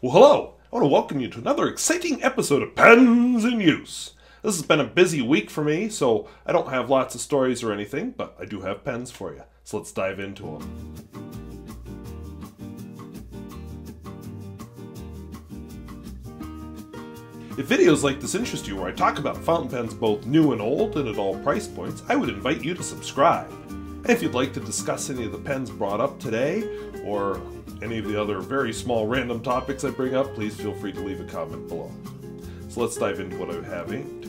Well, hello! I want to welcome you to another exciting episode of Pens in Use. This has been a busy week for me, so I don't have lots of stories or anything, but I do have pens for you. So let's dive into them. If videos like this interest you, where I talk about fountain pens both new and old and at all price points, I would invite you to subscribe. And if you'd like to discuss any of the pens brought up today, or any of the other very small random topics I bring up, please feel free to leave a comment below. So let's dive into what I have inked.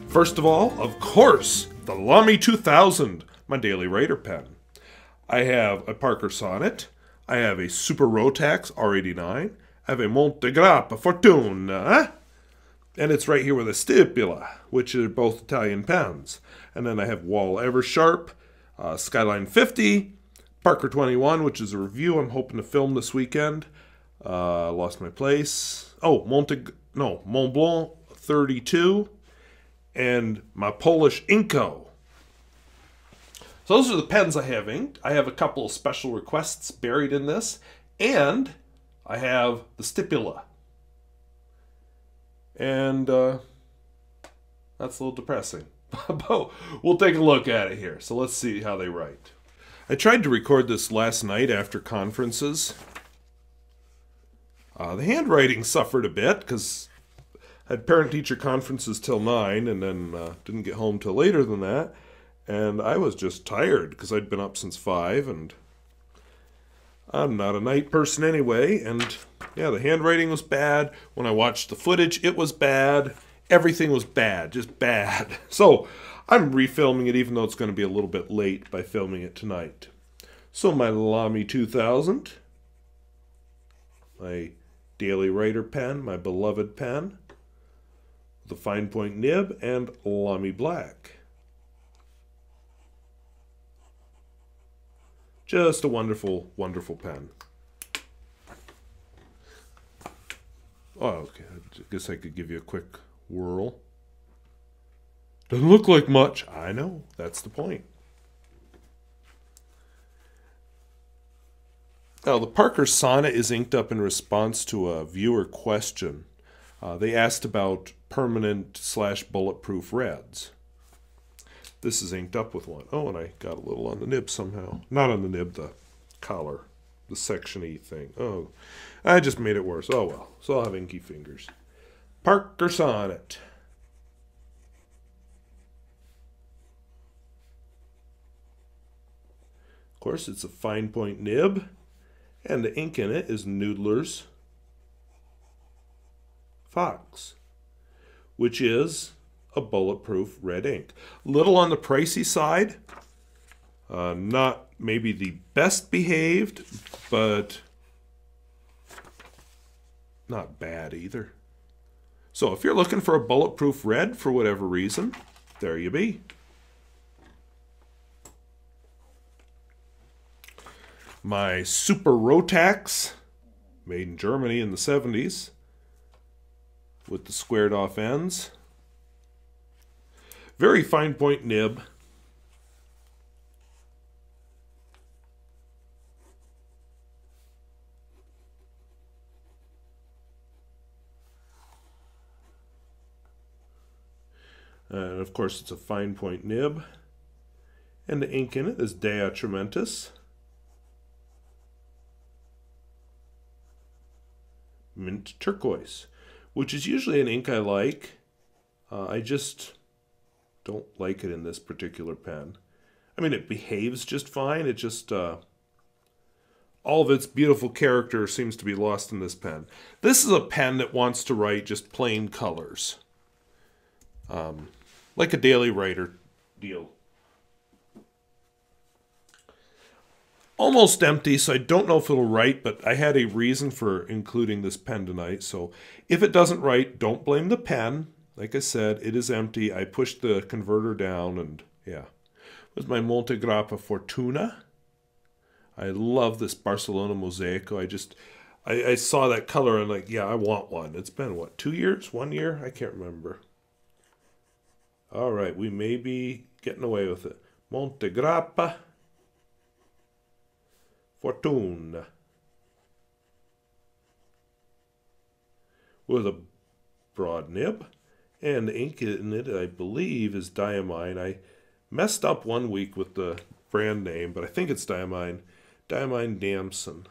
First of all, of course, the Lamy 2000, my daily writer pen. I have a Parker Sonnet, I have a Super Rotax R89, I have a Montegrappa Fortuna, and it's right here with a Stipula, which are both Italian pens. And then I have Wahl-Eversharp, Skyline 50, Parker 21, which is a review I'm hoping to film this weekend. Lost my place. Oh, Montblanc 32, and my Polish Inco. So those are the pens I have inked. I have a couple of special requests buried in this, and I have the Stipula. And that's a little depressing. But we'll take a look at it here. So let's see how they write. I tried to record this last night after conferences. The handwriting suffered a bit because I had parent-teacher conferences till 9 and then didn't get home till later than that. And I was just tired because I'd been up since 5 and I'm not a night person anyway. And yeah, the handwriting was bad. When I watched the footage, it was bad. Everything was bad, just bad. So I'm refilming it even though it's going to be a little bit late by filming it tonight. So my Lamy 2000, my daily writer pen, my beloved pen, the fine point nib, and Lamy black. Just a wonderful, wonderful pen. Oh, okay, I guess I could give you a quick whirl. Doesn't look like much. I know, that's the point. Now, the Parker Sonnet is inked up in response to a viewer question. They asked about permanent/bulletproof reds. This is inked up with one. Oh, and I got a little on the nib somehow. Not on the nib, the collar, the section-y thing. Oh, I just made it worse. Oh well, so I'll have inky fingers. Parker Sonnet. Of course, it's a fine point nib, and the ink in it is Noodler's Fox, which is a bulletproof red ink. Little on the pricey side, not maybe the best behaved, but not bad either. So if you're looking for a bulletproof red for whatever reason, there you be. My Super Rotax, made in Germany in the 70s, with the squared off ends. Very fine point nib. And of course it's a fine point nib. And the ink in it is Atramentis. Mint Turquoise, which is usually an ink I like. I just don't like it in this particular pen. I mean, it behaves just fine. It just, all of its beautiful character seems to be lost in this pen. This is a pen that wants to write just plain colors. Like a daily writer deal. Almost empty, so I don't know if it'll write, but I had a reason for including this pen tonight. So if it doesn't write, don't blame the pen. Like I said, it is empty. I pushed the converter down and yeah. It was my Montegrappa Fortuna. I love this Barcelona Mosaico. I saw that color and like, yeah, I want one. It's been what, 2 years? 1 year? I can't remember. All right, we may be getting away with it. Montegrappa Fortuna. with a broad nib. And the ink in it, I believe, is Diamine. I messed up one week with the brand name, but I think it's Diamine. Diamine Damson.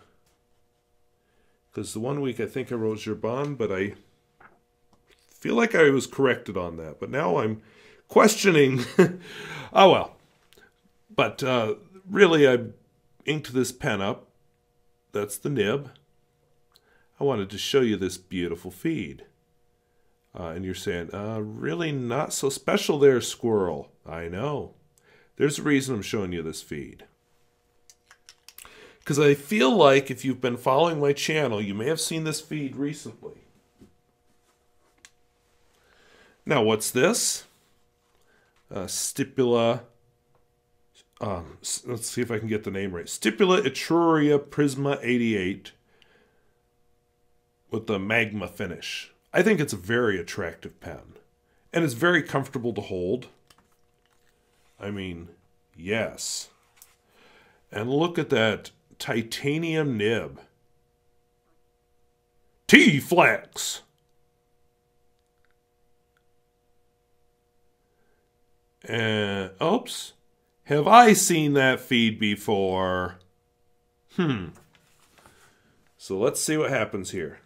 Because the one week I think I wrote Gerbon, but I feel like I was corrected on that. But now I'm questioning. Oh well. But really, I inked this pen up. That's the nib. I wanted to show you this beautiful feed. And you're saying, really not so special there, squirrel. I know. There's a reason I'm showing you this feed. Because I feel like if you've been following my channel, you may have seen this feed recently. Now, what's this? Stipula. Let's see if I can get the name right. Stipula Etruria Prisma 88 with the magma finish. I think it's a very attractive pen. And it's very comfortable to hold. I mean, yes. And look at that titanium nib. T-Flex! And, oops. Have I seen that feed before? So let's see what happens here.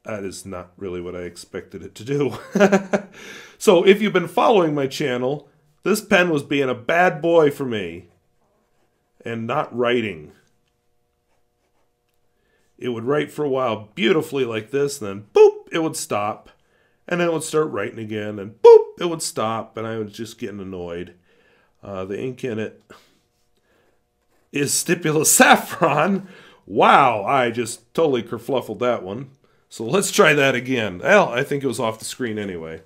That is not really what I expected it to do. So if you've been following my channel, this pen was being a bad boy for me and not writing. It would write for a while beautifully like this, then boop, it would stop. And then it would start writing again, and boop, it would stop, and I was just getting annoyed. The ink in it is Stipula Saffron. Wow, I just totally kerfluffled that one. So let's try that again. Well, I think it was off the screen anyway.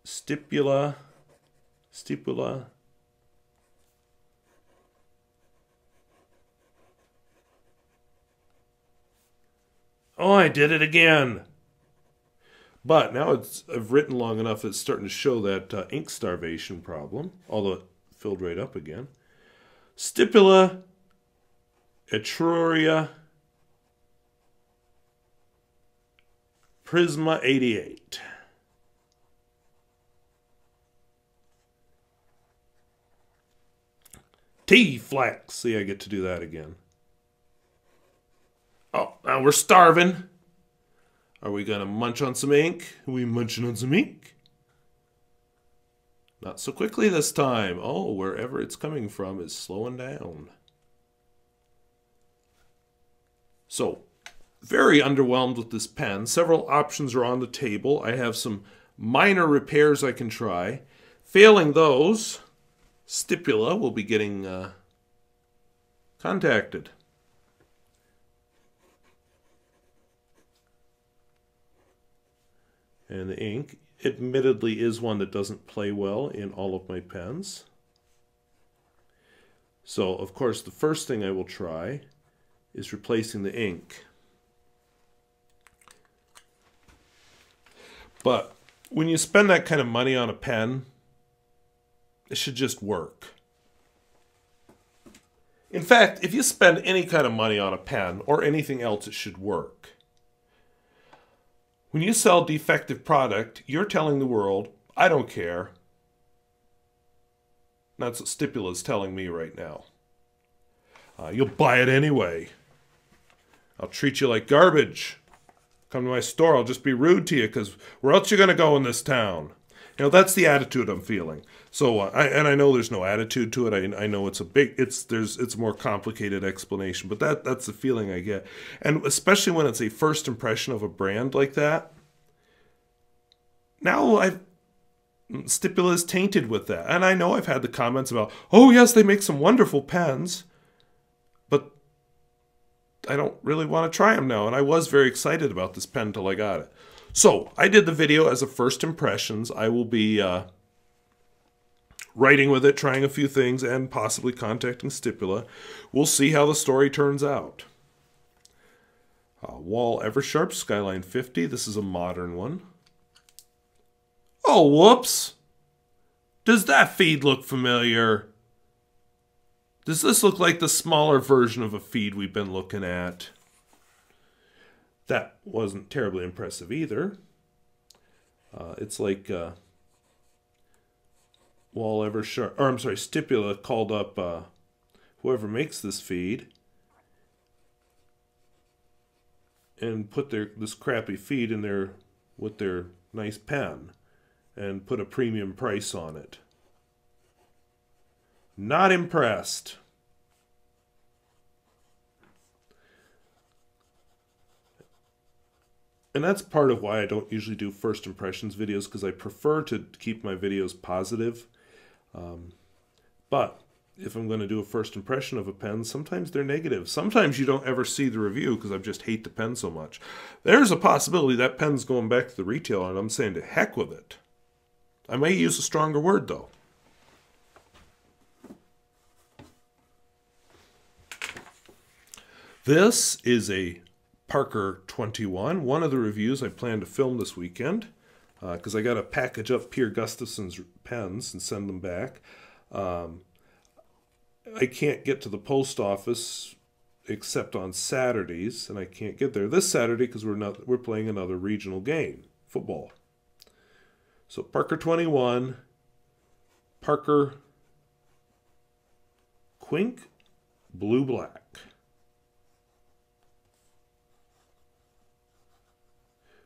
Stipula. Oh, I did it again. But now I've written long enough, it's starting to show that ink starvation problem, although it filled right up again. Stipula Etruria Prisma 88. T-Flex. See, I get to do that again. Oh, now we're starving. Are we going to munch on some ink? Are we munching on some ink? Not so quickly this time. Oh, wherever it's coming from is slowing down. So, very underwhelmed with this pen. Several options are on the table. I have some minor repairs I can try. Failing those, Stipula will be getting contacted. And the ink, admittedly, is one that doesn't play well in all of my pens. So, of course, the first thing I will try is replacing the ink. But when you spend that kind of money on a pen, it should just work. In fact, if you spend any kind of money on a pen or anything else, it should work. When you sell defective product, you're telling the world, I don't care. That's what Stipula is telling me right now. You'll buy it anyway. I'll treat you like garbage. Come to my store, I'll just be rude to you, because where else you going to go in this town? You know, that's the attitude I'm feeling. So, I know there's no attitude to it. I know it's a more complicated explanation, but that's the feeling I get. And especially when it's a first impression of a brand like that. Now Stipula is tainted with that. And I know I've had the comments about, oh yes, they make some wonderful pens, but I don't really want to try them now. And I was very excited about this pen until I got it. So, I did the video as a first impressions. I will be writing with it, trying a few things, and possibly contacting Stipula. We'll see how the story turns out. Wahl-Eversharp Skyline 50. This is a modern one. Oh, whoops! Does that feed look familiar? Does this look like the smaller version of a feed we've been looking at? That wasn't terribly impressive either. It's like Wahl-Eversharp, or I'm sorry, Stipula called up whoever makes this feed and put this crappy feed in there with their nice pen and put a premium price on it. Not impressed. And that's part of why I don't usually do first impressions videos, because I prefer to keep my videos positive. But if I'm going to do a first impression of a pen, sometimes they're negative. Sometimes you don't ever see the review because I just hate the pen so much. There's a possibility that pen's going back to the retailer, and I'm saying to heck with it. I may use a stronger word, though. This is a Parker 21, one of the reviews I plan to film this weekend, because I got to package up Pierre Gustafson's pens and send them back. I can't get to the post office except on Saturdays, and I can't get there this Saturday because we're playing another regional game, football. So Parker 21, Parker Quink, blue black.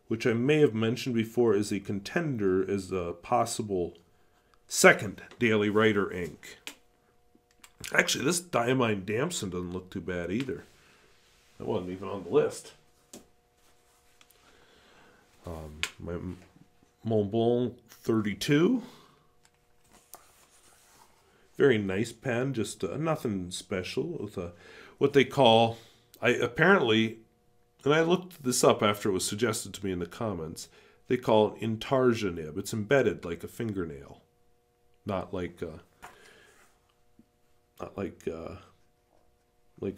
Which I may have mentioned before is a contender as a possible second Daily Writer ink. Actually, this Diamine Damson doesn't look too bad either. That wasn't even on the list. My Montblanc 32. Very nice pen, just nothing special. With what they call, apparently, and I looked this up after it was suggested to me in the comments, they call it intarsia nib. It's embedded like a fingernail, not like a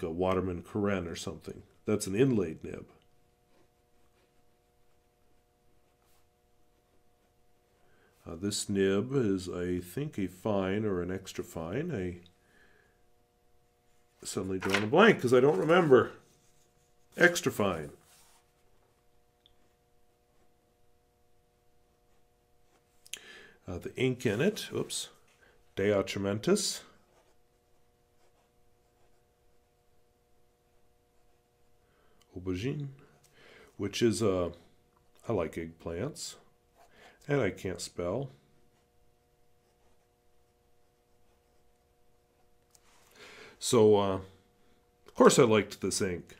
Waterman Karen or something. That's an inlaid nib. This nib is, I think, a fine or an extra fine. I suddenly drawn a blank because I don't remember. Extra fine. The ink in it, oops, Atramentis. Aubergine, which is, I like eggplants, and I can't spell. So, of course I liked this ink.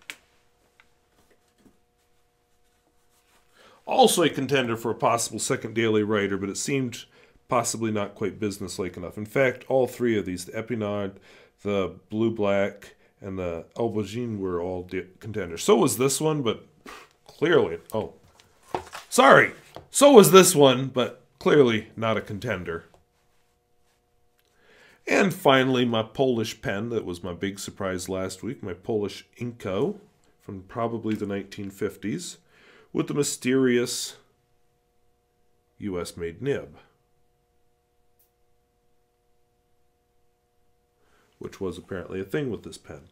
Also a contender for a possible second Daily Writer, but it seemed possibly not quite businesslike enough. In fact, all three of these, the Epinard, the blue-black, and the Aubergine were all contenders. So was this one, but clearly, oh, sorry. So was this one, but clearly not a contender. And finally, my Polish pen, that was my big surprise last week, my Polish Inco from probably the 1950s. With the mysterious US-made nib, which was apparently a thing with this pen.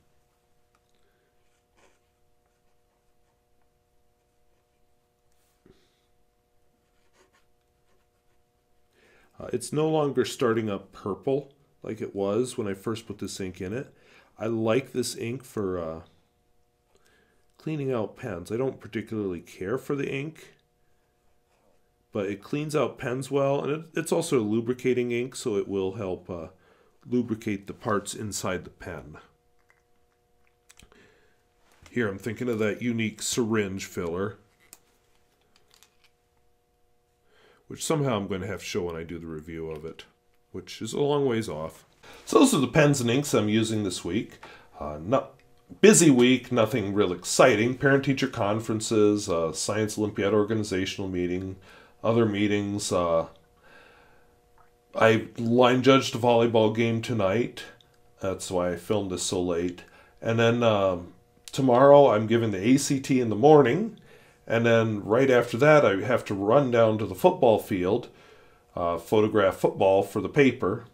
It's no longer starting up purple like it was when I first put this ink in it. I like this ink for cleaning out pens. I don't particularly care for the ink, but it cleans out pens well, and it's also a lubricating ink, so it will help lubricate the parts inside the pen. Here I'm thinking of that unique syringe filler, which somehow I'm going to have to show when I do the review of it, which is a long ways off. So those are the pens and inks I'm using this week. Busy week, nothing real exciting. Parent-teacher conferences, Science Olympiad organizational meeting, other meetings. I line judged a volleyball game tonight. That's why I filmed this so late. And then tomorrow I'm giving the ACT in the morning. And then right after that I have to run down to the football field, photograph football for the paper,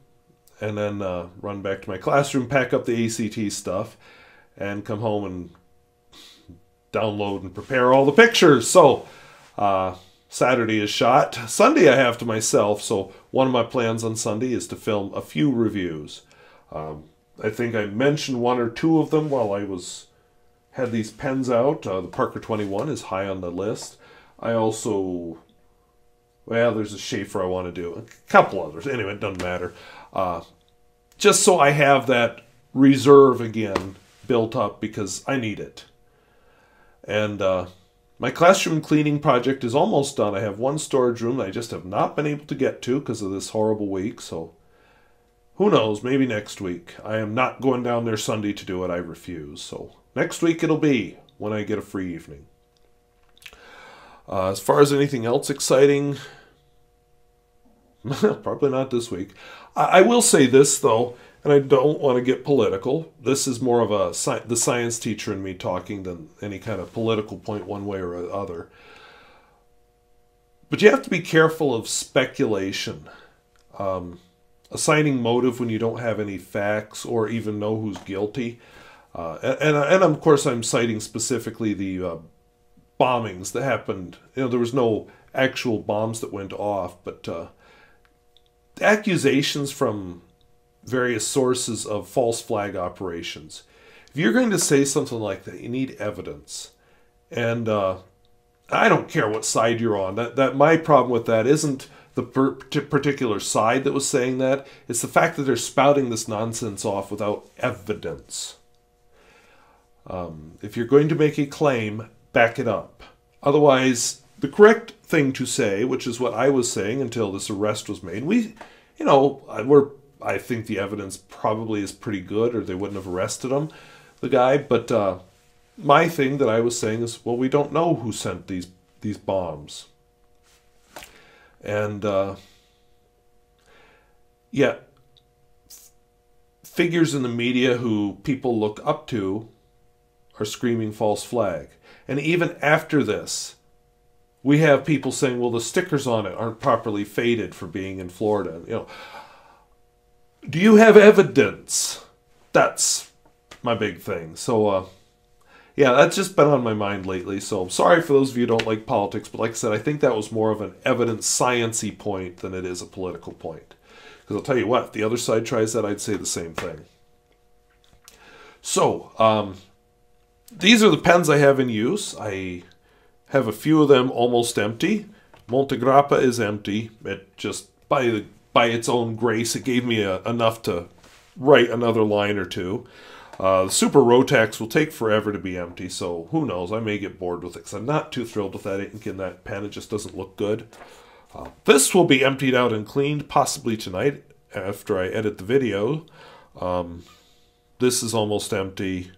and then run back to my classroom, pack up the ACT stuff, and come home and download and prepare all the pictures. So Saturday is shot. Sunday I have to myself, so one of my plans on Sunday is to film a few reviews. I think I mentioned one or two of them while I had these pens out. The Parker 21 is high on the list. I also, well, there's a Schaefer I want to do. A couple others. Anyway, it doesn't matter. Just so I have that reserve again built up because I need it. And my classroom cleaning project is almost done. I have one storage room that I just have not been able to get to because of this horrible week. So who knows, maybe next week. I am not going down there Sunday to do it. I refuse. So next week it'll be when I get a free evening. As far as anything else exciting, probably not this week. I will say this, though, and I don't want to get political. This is more of the science teacher in me talking than any kind of political point one way or the other. But you have to be careful of speculation. Assigning motive when you don't have any facts or even know who's guilty. And of course I'm citing specifically the bombings that happened. You know, there was no actual bombs that went off, but accusations from various sources of false flag operations. If you're going to say something like that, you need evidence. And I don't care what side you're on. That my problem with that isn't the particular side that was saying that. It's the fact that they're spouting this nonsense off without evidence. If you're going to make a claim, back it up. Otherwise, the correct thing to say, which is what I was saying until this arrest was made, I think the evidence probably is pretty good, or they wouldn't have arrested him, the guy. But my thing that I was saying is, well, we don't know who sent these bombs. And yet, figures in the media who people look up to are screaming false flag. And even after this, we have people saying, well, the stickers on it aren't properly faded for being in Florida. You know, do you have evidence? That's my big thing. So, yeah, that's just been on my mind lately. So I'm sorry for those of you who don't like politics, but like I said, I think that was more of an evidence science-y point than it is a political point. Because I'll tell you what, if the other side tries that, I'd say the same thing. So, these are the pens I have in use. I have a few of them almost empty. Montegrappa is empty. It just, by its own grace, it gave me enough to write another line or two. The Super Rotax will take forever to be empty, so who knows, I may get bored with it, because I'm not too thrilled with that ink in that pen. It just doesn't look good. This will be emptied out and cleaned, possibly tonight, after I edit the video. This is almost empty.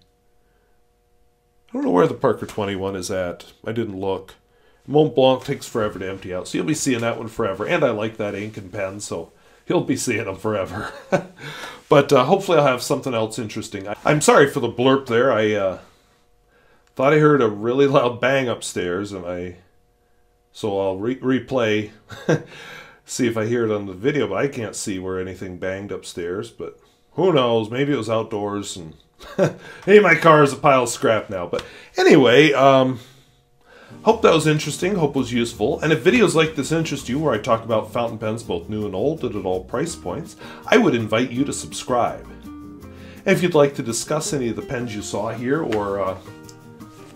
I don't know where the Parker 21 is at. I didn't look. Montblanc takes forever to empty out, so you'll be seeing that one forever. And I like that ink and pen, so you'll be seeing them forever. But hopefully I'll have something else interesting. I'm sorry for the blurb there. I thought I heard a really loud bang upstairs, and so I'll replay, see if I hear it on the video, but I can't see where anything banged upstairs. But who knows? Maybe it was outdoors, and hey, my car is a pile of scrap now. But anyway, hope that was interesting, hope it was useful. And if videos like this interest you, where I talk about fountain pens both new and old and at all price points, I would invite you to subscribe. And if you'd like to discuss any of the pens you saw here, or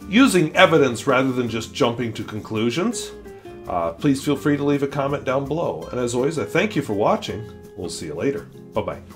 using evidence rather than just jumping to conclusions, please feel free to leave a comment down below. And as always, I thank you for watching. We'll see you later. Bye-bye.